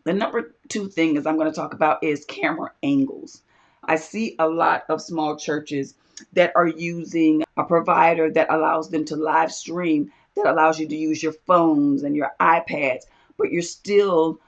The number two thing is I'm going to talk about is camera angles. I see a lot of small churches that are using a provider that allows them to live stream, that allows you to use your phones and your iPads, but you're still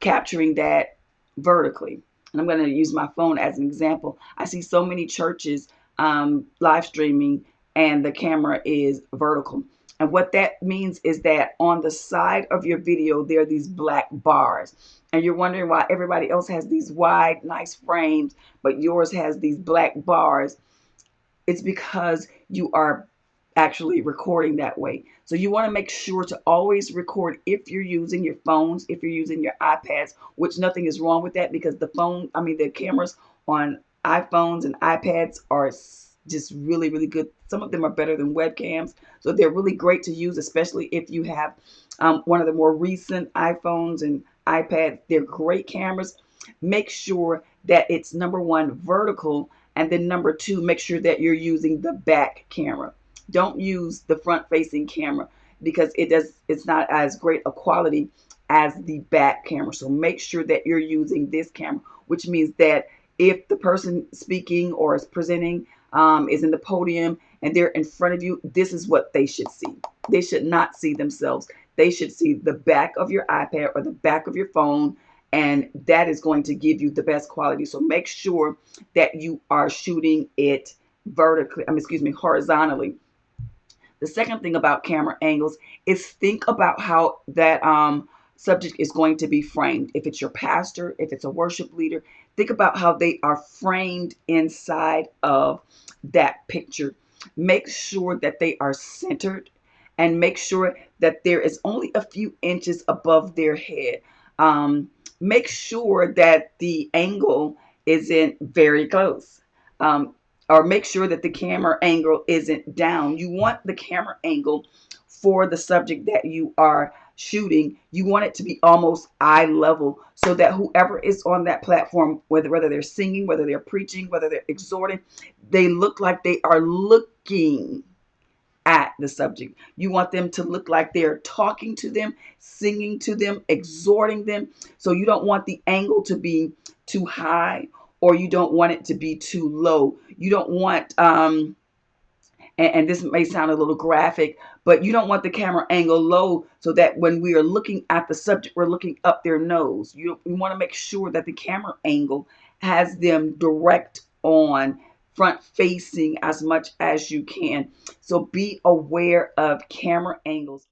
capturing that vertically. And I'm going to use my phone as an example. I see so many churches live streaming and the camera is vertical. And what that means is that on the side of your video, there are these black bars. And you're wondering why everybody else has these wide, nice frames, but yours has these black bars. It's because you are actually recording that way. So you want to make sure to always record if you're using your phones, if you're using your iPads, which nothing is wrong with that because the cameras on iPhones and iPads are just really, really good. Some of them are better than webcams. So they're really great to use, especially if you have one of the more recent iPhones and iPads. They're great cameras. Make sure that it's number one, vertical, and then number two, make sure that you're using the back camera. Don't use the front facing camera because it's not as great a quality as the back camera. So make sure that you're using this camera, which means that if the person speaking or is presenting is in the podium and they're in front of you, this is what they should see. They should not see themselves. They should see the back of your iPad or the back of your phone, and that is going to give you the best quality. So make sure that you are shooting it horizontally. The second thing about camera angles is think about how that subject is going to be framed. If it's your pastor, if it's a worship leader, think about how they are framed inside of that picture. Make sure that they are centered and make sure that there is only a few inches above their head. Make sure that the angle isn't very close. Or make sure that the camera angle isn't down. You want the camera angle for the subject that you are shooting. You want it to be almost eye level so that whoever is on that platform, whether they're singing, whether they're preaching, whether they're exhorting, they look like they are looking at the subject. You want them to look like they're talking to them, singing to them, exhorting them. So you don't want the angle to be too high or you don't want it to be too low. You don't want and this may sound a little graphic, but you don't want the camera angle low so that when we are looking at the subject, we're looking up their nose. You want to make sure that the camera angle has them direct on, front facing as much as you can. So be aware of camera angles.